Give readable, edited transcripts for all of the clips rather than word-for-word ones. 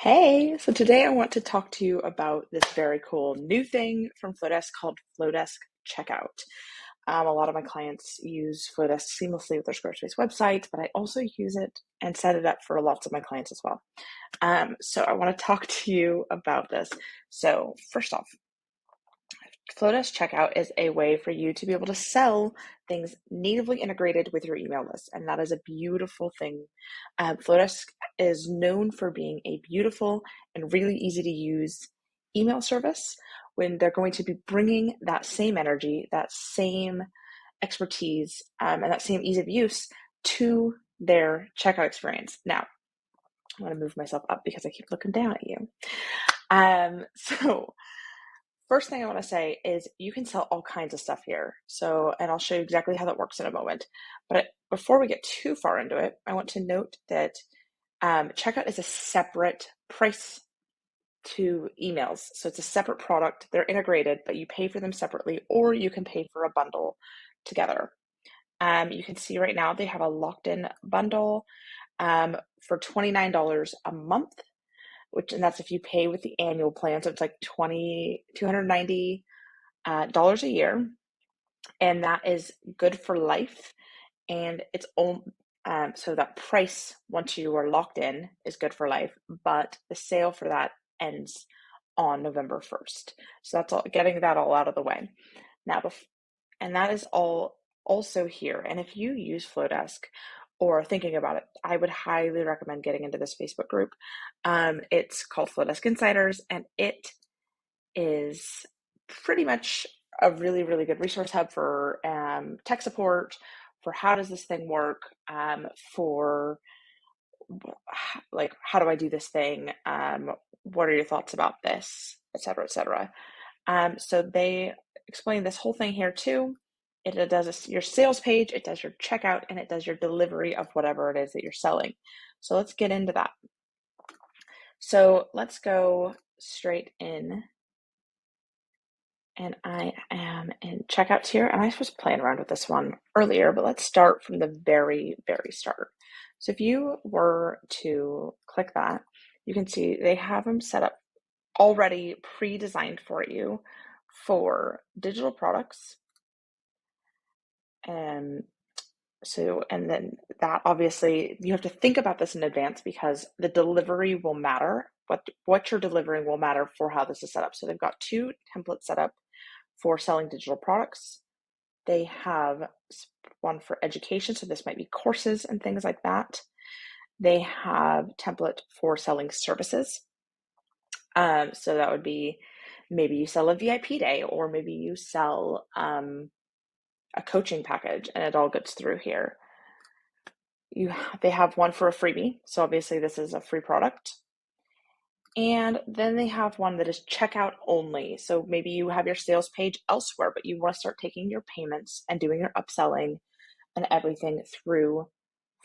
Hey, so today I want to talk to you about this very cool new thing from Flodesk called Flodesk Checkout. A lot of my clients use Flodesk seamlessly with their Squarespace website, but I also use it and set it up for lots of my clients as well. So I want to talk to you about this. So first off, Flodesk Checkout is a way for you to be able to sell things natively integrated with your email list, and that is a beautiful thing. Flodesk is known for being a beautiful and really easy to use email service when they're going to be bringing that same energy, that same expertise, and that same ease of use to their checkout experience. Now, I'm going to move myself up because I keep looking down at you. So first thing I want to say is you can sell all kinds of stuff here. And I'll show you exactly how that works in a moment. But before we get too far into it, I want to note that checkout is a separate price to emails. So it's a separate product. They're integrated, but you pay for them separately, or you can pay for a bundle together. You can see right now they have a locked-in bundle for $29 a month, and that's if you pay with the annual plan. So it's like $290 a year, and that is good for life. And it's so that price, once you are locked in, is good for life, but the sale for that ends on November 1st. So that's all, getting that all out of the way. Now, and that is all also here. And if you use Flodesk or thinking about it, I would highly recommend getting into this Facebook group. It's called Flodesk Insiders, and it is pretty much a really, really good resource hub for tech support, for how does this thing work, for like, how do I do this thing? What are your thoughts about this, et cetera, et cetera. So they explain this whole thing here too. It does your sales page, it does your checkout, and it does your delivery of whatever it is that you're selling. So let's get into that. So let's go straight in. And I am in checkouts here, and I was playing around with this one earlier, but let's start from the very, very start. So if you were to click that, you can see they have them set up already pre-designed for you for digital products. And then that, obviously you have to think about this in advance because the delivery will matter. What you're delivering will matter for how this is set up. So they've got two templates set up for selling digital products. They have one for education, so this might be courses and things like that. They have template for selling services. So that would be, maybe you sell a VIP day, or maybe you sell a coaching package, and it all gets through here. They have one for a freebie, so obviously this is a free product. And then they have one that is checkout only. So maybe you have your sales page elsewhere, but you want to start taking your payments and doing your upselling and everything through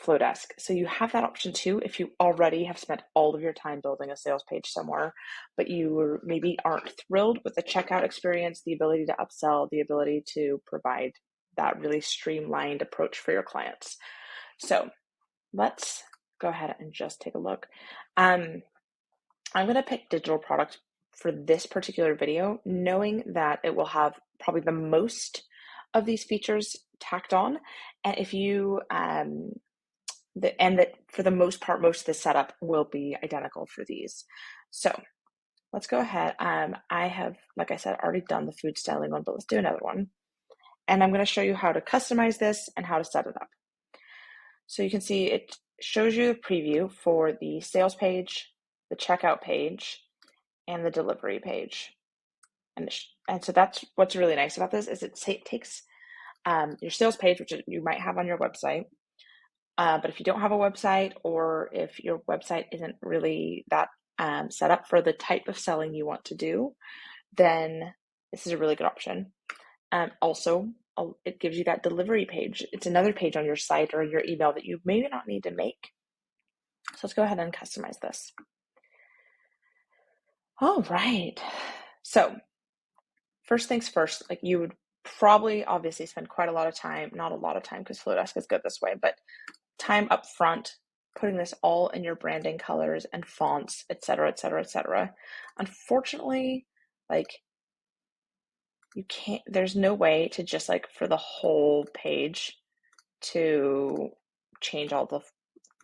Flodesk. So you have that option too if you already have spent all of your time building a sales page somewhere, but you maybe aren't thrilled with the checkout experience, the ability to upsell, the ability to provide that really streamlined approach for your clients. So let's go ahead and just take a look. I'm going to pick digital product for this particular video, knowing that it will have probably the most of these features tacked on. And if you, that for the most part, most of the setup will be identical for these. So let's go ahead. I have, like I said, already done the food styling one, but let's do another one. And I'm going to show you how to customize this and how to set it up. So you can see it shows you the preview for the sales page, the checkout page, and the delivery page. And so that's what's really nice about this, is it takes your sales page, which you might have on your website. But if you don't have a website, or if your website isn't really that set up for the type of selling you want to do, then this is a really good option. Also, it gives you that delivery page. It's another page on your site or your email that you maybe not need to make. So let's go ahead and customize this. All right. So first things first, like, you would probably obviously spend quite a lot of time, not a lot of time because Flodesk is good this way, but time up front putting this all in your branding colors and fonts, etc., etc., etc. Unfortunately, like you can't, there's no way to just like for the whole page to change all the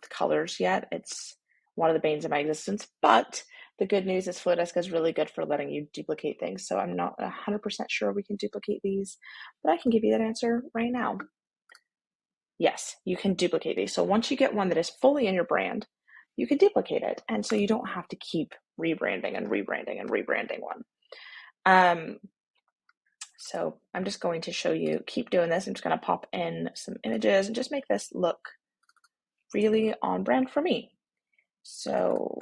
colors yet. It's one of the banes of my existence, but the good news is Flodesk is really good for letting you duplicate things. So I'm not 100% sure we can duplicate these, but I can give you that answer right now. Yes, you can duplicate these. So once you get one that is fully in your brand, you can duplicate it. And so you don't have to keep rebranding and rebranding and rebranding one. So I'm just going to show you, keep doing this. I'm just going to pop in some images and just make this look really on brand for me. So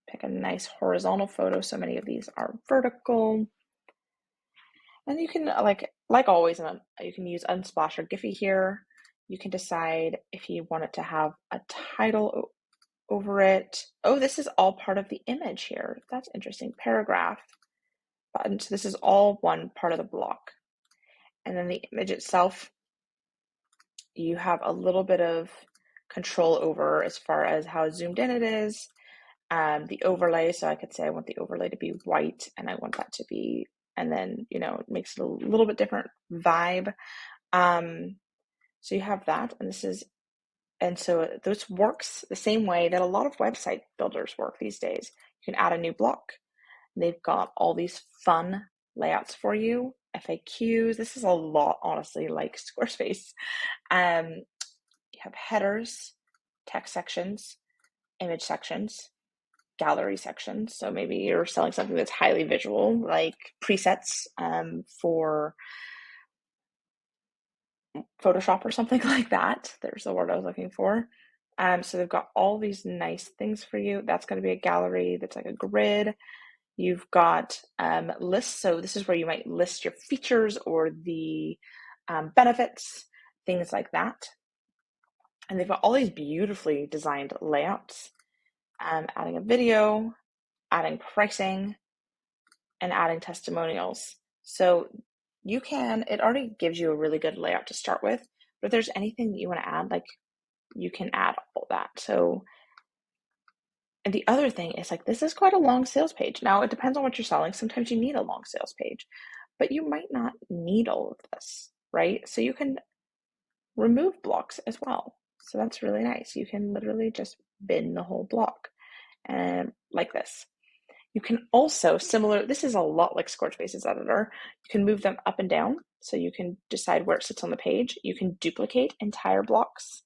pick a nice horizontal photo. So many of these are vertical. And you can, like always, you can use Unsplash or Giphy here. You can decide if you want it to have a title over it. Oh, this is all part of the image here. That's interesting. Paragraph button. So this is all one part of the block. And then the image itself, you have a little bit of control over as far as how zoomed in it is. The overlay, so I could say I want the overlay to be white and I want that to be, and then, you know, it makes it a little bit different vibe. So you have that, and so this works the same way that a lot of website builders work these days. You can add a new block. They've got all these fun layouts for you, FAQs. This is a lot, honestly, like Squarespace. You have headers, text sections, image sections, gallery sections. So maybe you're selling something that's highly visual, like presets for Photoshop or something like that. There's the word I was looking for. So they've got all these nice things for you. That's going to be a gallery that's like a grid. You've got lists. So this is where you might list your features or the benefits, things like that. And they've got all these beautifully designed layouts, adding a video, adding pricing, and adding testimonials. So you can, it already gives you a really good layout to start with, but if there's anything that you want to add, like you can add all that. So, and the other thing is like, this is quite a long sales page. Now it depends on what you're selling. Sometimes you need a long sales page, but you might not need all of this, right? So you can remove blocks as well. So that's really nice. You can literally just bin the whole block and like this. You can also, this is a lot like Squarespace's editor. You can move them up and down. So you can decide where it sits on the page. You can duplicate entire blocks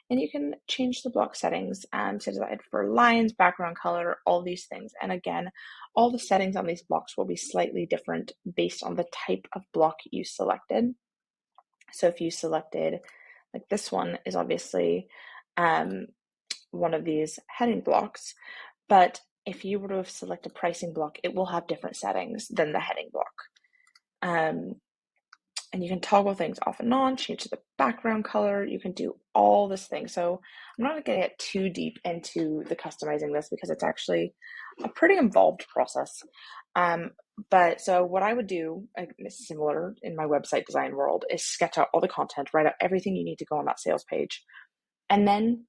and you can change the block settings to decide for lines, background color, all these things. And again, all the settings on these blocks will be slightly different based on the type of block you selected. So if you selected, like this one is obviously one of these heading blocks, but if you were to select a pricing block, it will have different settings than the heading block. And you can toggle things off and on, change the background color. You can do all this thing. So I'm not going to get too deep into the customizing this because it's actually a pretty involved process. But so what I would do, similar in my website design world, is sketch out all the content, write out everything you need to go on that sales page, and then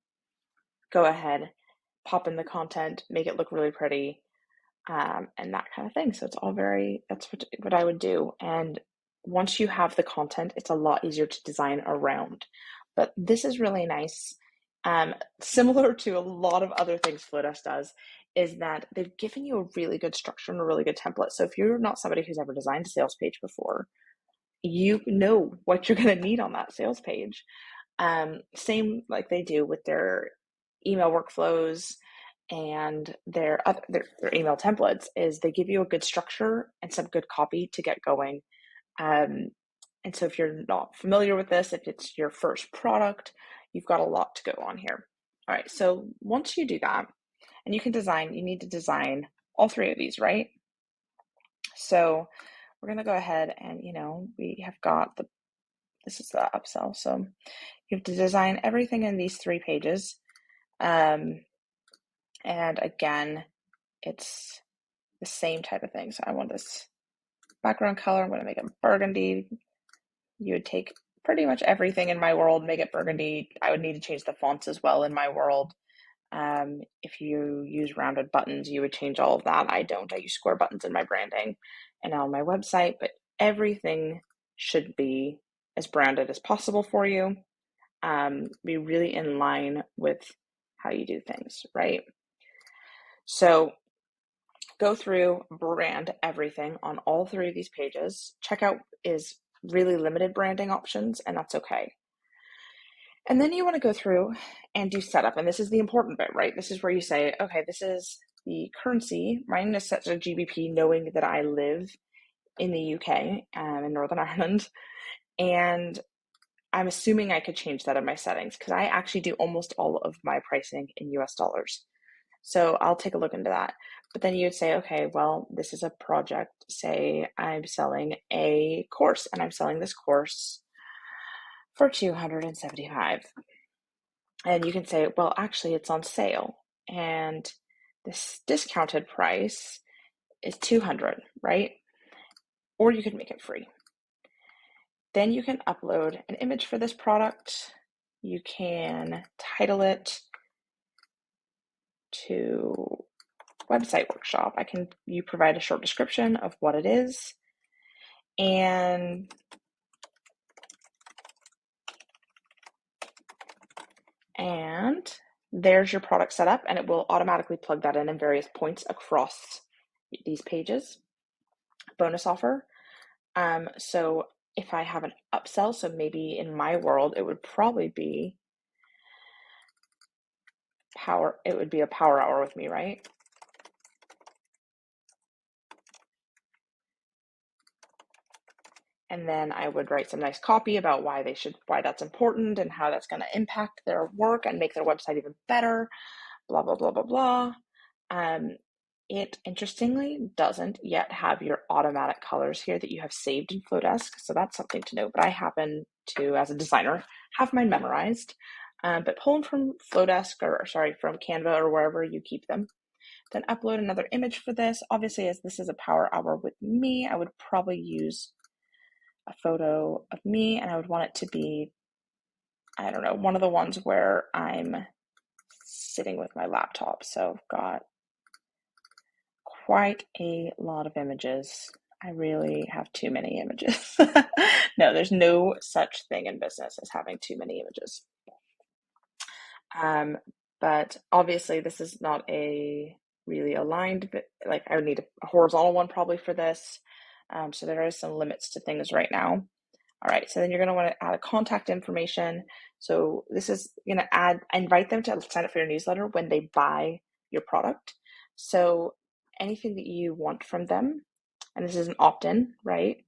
go ahead, pop in the content, make it look really pretty, and that kind of thing. So it's all that's what I would do. And once you have the content, it's a lot easier to design around. But this is really nice. Similar to a lot of other things Flodesk does, is that they've given you a really good structure and a really good template. So if you're not somebody who's ever designed a sales page before, you know what you're going to need on that sales page. Same like they do with their email workflows and their email templates, is they give you a good structure and some good copy to get going. And so if you're not familiar with this, if it's your first product, you've got a lot to go on here. All right, so once you do that, and you need to design all three of these, right? So we're going to go ahead and, we have got this is the upsell. So you have to design everything in these 3 pages. And again, it's the same type of thing. So I want this background color. I'm going to make it burgundy. You would take pretty much everything in my world, make it burgundy. I would need to change the fonts as well in my world. If you use rounded buttons, you would change all of that. I don't. I use square buttons in my branding and on my website, but everything should be as branded as possible for you. Be really in line with how you do things, right? So go through, brand everything on all three of these pages. Checkout is really limited branding options, and that's okay. And then you want to go through and do setup. And this is the important bit, right? This is where you say, okay, this is the currency. Mine is set to GBP, knowing that I live in the UK, in Northern Ireland. And I'm assuming I could change that in my settings because I actually do almost all of my pricing in US dollars. So I'll take a look into that. But then you would say, okay, well, this is a project. Say I'm selling a course and I'm selling this course for $275. And you can say, well, actually, it's on sale. And this discounted price is $200, right? Or you could make it free. Then you can upload an image for this product. You can title it to website workshop. You provide a short description of what it is. And there's your product setup, and it will automatically plug that in various points across these pages. Bonus offer. So if I have an upsell, so maybe in my world, it would probably be it would be a power hour with me, right? And then I would write some nice copy about why that's important and how that's going to impact their work and make their website even better, blah, blah, blah, blah, blah. It interestingly doesn't yet have your automatic colors here that you have saved in Flodesk. So that's something to know, but I happen to, as a designer, have mine memorized. But pull them from Flodesk from Canva or wherever you keep them. Then upload another image for this. Obviously, as this is a power hour with me, I would probably use a photo of me, and I would want it to be, I don't know, one of the ones where I'm sitting with my laptop. So I've got quite a lot of images. I really have too many images. No, there's no such thing in business as having too many images. But obviously this is not a really aligned, like I would need a horizontal one probably for this. So there is some limits to things right now. All right, so then you're going to want to add a contact information. So this is going to invite them to sign up for your newsletter when they buy your product. So anything that you want from them, and this is an opt-in, right?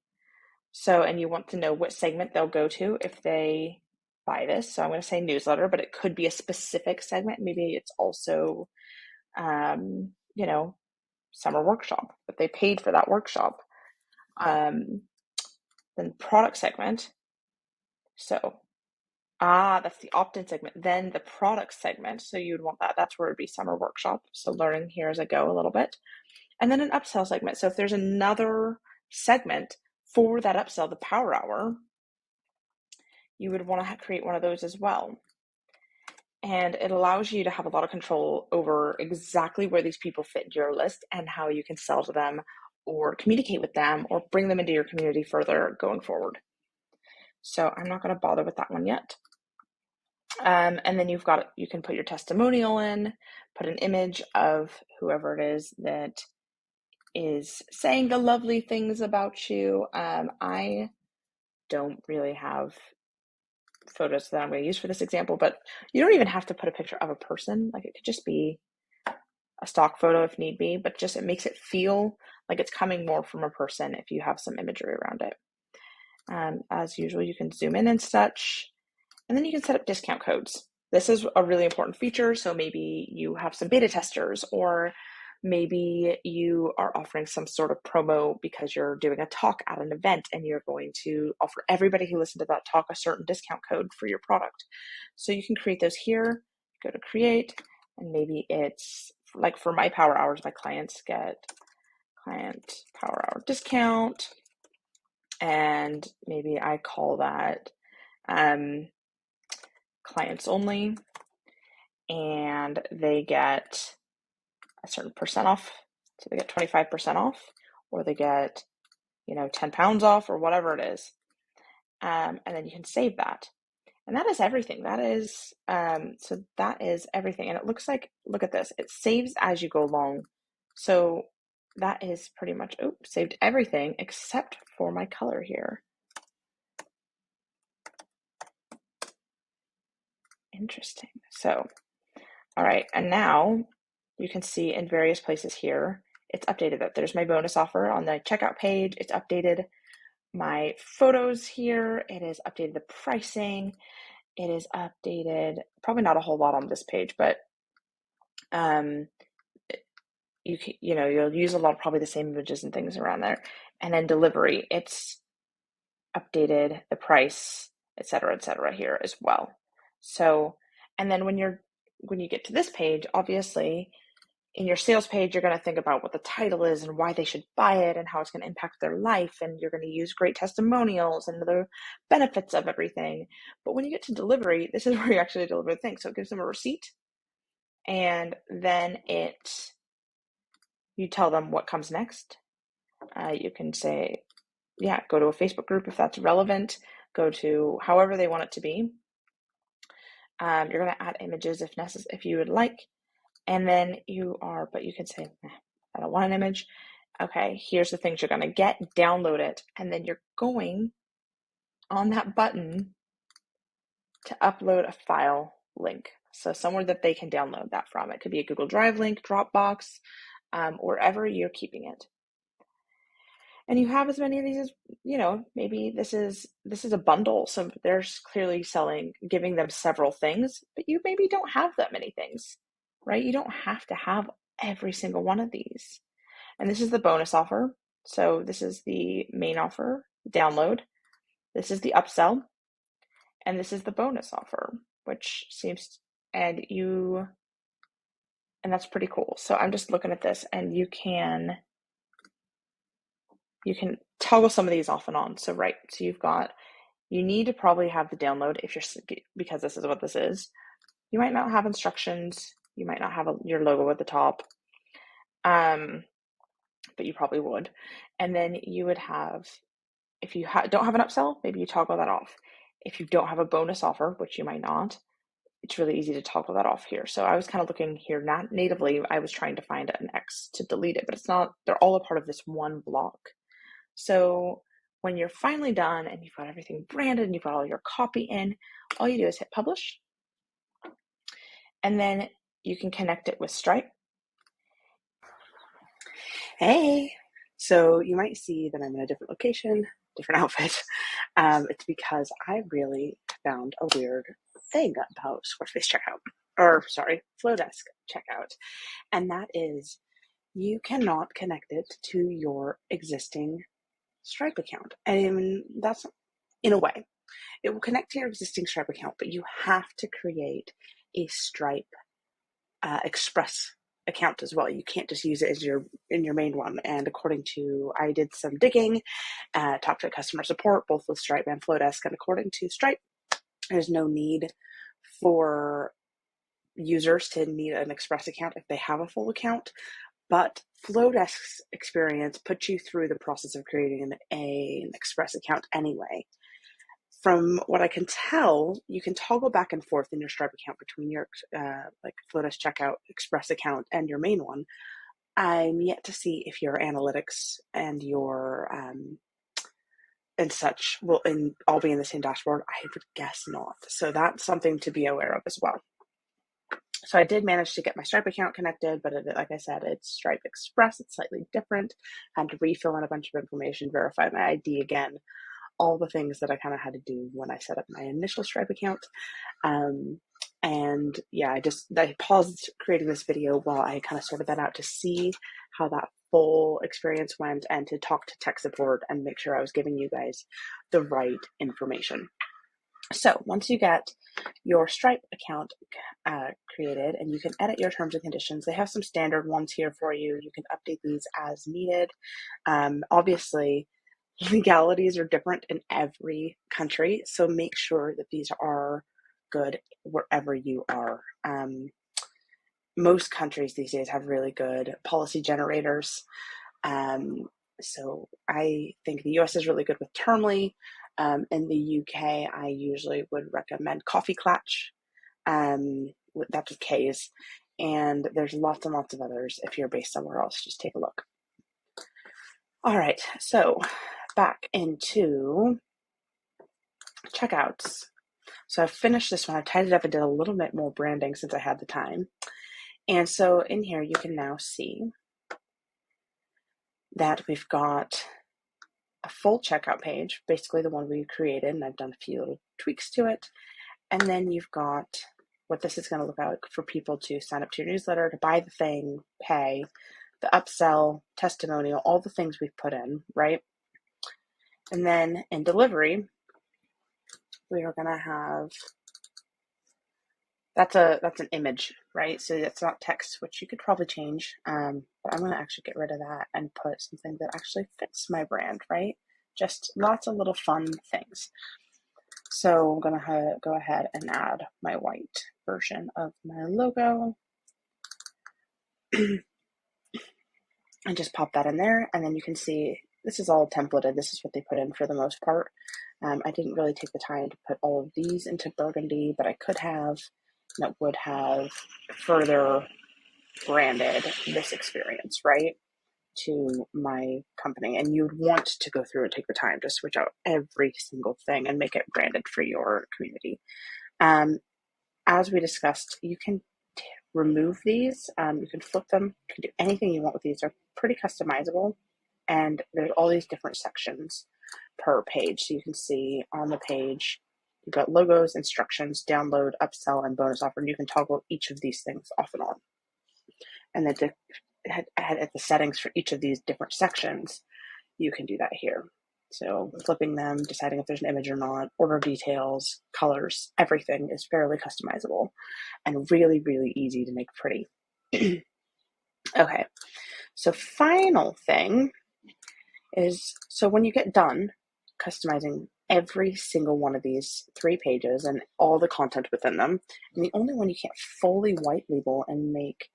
So, and you want to know what segment they'll go to if they buy this. So I'm going to say newsletter, but it could be a specific segment. Maybe it's also, summer workshop, but they paid for that workshop. Then product segment. So, that's the opt-in segment. Then the product segment. So you would want that. That's where it'd be summer workshop. So learning here as I go a little bit. And then an upsell segment. So if there's another segment for that upsell, the power hour, you would want to create one of those as well. And it allows you to have a lot of control over exactly where these people fit into your list and how you can sell to them or communicate with them or bring them into your community further going forward. So I'm not going to bother with that one yet. And then you can put your testimonial in, put an image of whoever it is that is saying the lovely things about you. I don't really have photos that I'm going to use for this example, but you don't even have to put a picture of a person. Like it could just be a stock photo if need be, but just it makes it feel like it's coming more from a person if you have some imagery around it. As usual, you can zoom in and such, and then you can set up discount codes. This is a really important feature. So maybe you have some beta testers, or maybe you are offering some sort of promo because you're doing a talk at an event and you're going to offer everybody who listened to that talk a certain discount code for your product. So you can create those here, go to create, and maybe it's like for my power hours, my clients get client power hour discount. And maybe I call that clients only, and they get a certain percent off. So they get 25% off, or they get, 10 pounds off, or whatever it is. And then you can save that. And that is everything. That is, so that is everything. And it looks like, look at this, it saves as you go along. So that is pretty much, saved everything except for my color here. Interesting. So, all right. And now you can see in various places here, it's updated that there's my bonus offer on the checkout page. It's updated my photos here. It is updated the pricing. It is updated, probably not a whole lot on this page, but you'll use a lot, probably the same images and things around there. And then delivery, it's updated the price, et cetera here as well. So, and then when you get to this page, obviously in your sales page, you're going to think about what the title is and why they should buy it and how it's going to impact their life. And you're going to use great testimonials and the benefits of everything. But when you get to delivery, this is where you actually deliver the thing. So it gives them a receipt, and then you tell them what comes next. You can say, go to a Facebook group if that's relevant, go to however they want it to be. You're going to add images if necessary, if you would like. And then you can say, I don't want an image. Okay, here's the things you're going to get, download it, and then you're going on that button to upload a file link. So somewhere that they can download that from. It could be a Google Drive link, Dropbox, wherever you're keeping it. And you have as many of these as, maybe this is a bundle. So there's clearly giving them several things, but you maybe don't have that many things, right? You don't have to have every single one of these. And this is the bonus offer. So this is the main offer, download. This is the upsell. And this is the bonus offer, which and that's pretty cool. So I'm just looking at this, and you can toggle some of these off and on. So, right. So you need to probably have the download because this is what this is. You might not have instructions. You might not have your logo at the top. But you probably would. And then you would have, if you don't have an upsell, maybe you toggle that off. If you don't have a bonus offer, which you might not, it's really easy to toggle that off here. So I was kind of looking here, not natively, I was trying to find an X to delete it, but it's not, they're all a part of this one block. So when you're finally done and you've got everything branded and you've got all your copy in, all you do is hit publish. And then you can connect it with Stripe. Hey, so you might see that I'm in a different location, different outfit. It's because I really found a weird thing about Flodesk Checkout. And that is you cannot connect it to your existing Stripe account. And that's, in a way, it will connect to your existing Stripe account, but you have to create a Stripe Express account as well. You can't just use it as in your main one. And I did some digging, talked to customer support, both with Stripe and Flodesk, and according to Stripe, there's no need for users to need an Express account if they have a full account. But Flodesk's experience puts you through the process of creating an Express account anyway. From what I can tell, you can toggle back and forth in your Stripe account between your Flodesk Checkout Express account and your main one. I'm yet to see if your analytics and your and such will all be in the same dashboard. I would guess not. So that's something to be aware of as well. So I did manage to get my Stripe account connected, but like I said, it's Stripe Express. It's slightly different. I had to refill in a bunch of information, verify my ID again, all the things that I kind of had to do when I set up my initial Stripe account. And yeah, I paused creating this video while I kind of sorted that out to see how that full experience went and to talk to tech support and make sure I was giving you guys the right information. So once you get your Stripe account created, and you can edit your terms and conditions, they have some standard ones here for you. You can update these as needed. Obviously, legalities are different in every country, so make sure that these are good wherever you are. Most countries these days have really good policy generators. Um, so I think the US is really good with Termly. In the UK, I usually would recommend Coffee Clatch. That's with K's. And there's lots and lots of others. If you're based somewhere else, just take a look. All right, so back into checkouts. So I've finished this one. I've tidied it up and did a little bit more branding since I had the time. And so in here, you can now see that we've got a full checkout page, basically the one we created, and I've done a few little tweaks to it. And then you've got what this is going to look like for people to sign up to your newsletter, to buy the thing, pay, the upsell, testimonial, all the things we've put in, right? And then in delivery, we are going to have, that's an image, right? So it's not text, which you could probably change. But I'm going to actually get rid of that and put something that actually fits my brand, right? Just lots of little fun things. So I'm going to go ahead and add my white version of my logo and just pop that in there. And then you can see this is all templated. This is what they put in for the most part. I didn't really take the time to put all of these into burgundy, but I could have, and it would have further branded this experience, right, to my company. And you'd want to go through and take the time to switch out every single thing and make it branded for your community. As we discussed, you can remove these, you can flip them, you can do anything you want with these. They're pretty customizable, and there's all these different sections per page. So you can see on the page, you've got logos, instructions, download, upsell, and bonus offer, and you can toggle each of these things off and on. And then at the settings for each of these different sections, you can do that here. So flipping them, deciding if there's an image or not, order details, colors, everything is fairly customizable and really, really easy to make pretty. Okay, so final thing is, so when you get done customizing every single one of these 3 pages and all the content within them, and the only one you can't fully white label and make,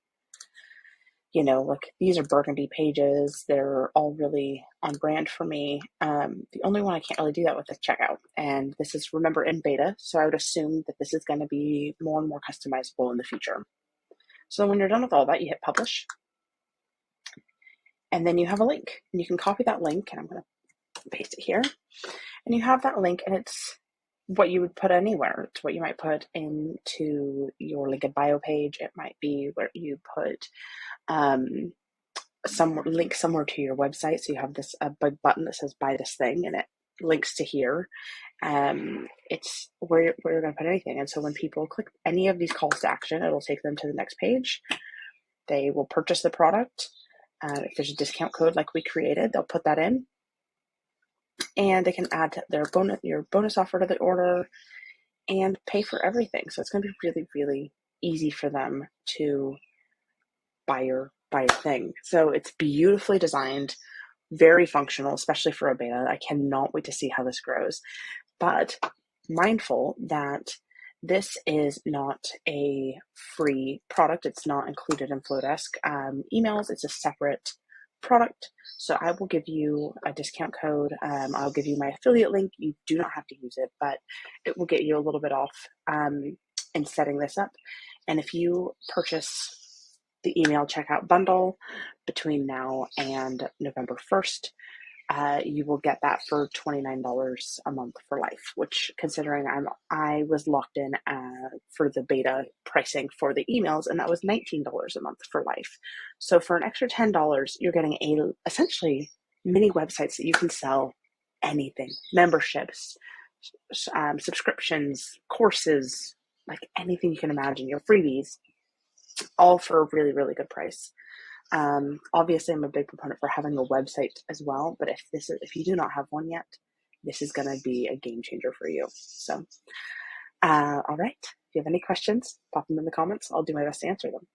like these are burgundy pages, they're all really on brand for me. The only one I can't really do that with is checkout. And this is, remember, in beta, so I would assume that this is going to be more and more customizable in the future. So when you're done with all that, you hit publish. And then you have a link. And you can copy that link, and I'm going to paste it here. And you have that link, and it's what you would put anywhere. It's what you might put into your LinkedIn bio page. It might be where you put some link somewhere to your website. So you have a big button that says buy this thing, and it links to here. It's where you're going to put anything. And so when people click any of these calls to action, it'll take them to the next page. They will purchase the product. If there's a discount code like we created, they'll put that in, and they can add your bonus offer to the order and pay for everything. So it's going to be really, really easy for them to buy your thing. So it's beautifully designed, very functional, especially for a beta. I cannot wait to see how this grows. But mindful that this is not a free product. It's not included in Flodesk emails. It's a separate product. So I will give you a discount code. I'll give you my affiliate link. You do not have to use it, but it will get you a little bit off in setting this up. And if you purchase the email checkout bundle between now and November 1st, you will get that for $29 a month for life, which, considering I was locked in for the beta pricing for the emails, and that was $19 a month for life. So for an extra $10, you're getting essentially mini websites that you can sell anything, memberships, subscriptions, courses, like anything you can imagine, your freebies, all for a really, really good price. Obviously, I'm a big proponent for having a website as well, but if you do not have one yet, this is going to be a game changer for you. So, all right. If you have any questions, pop them in the comments. I'll do my best to answer them.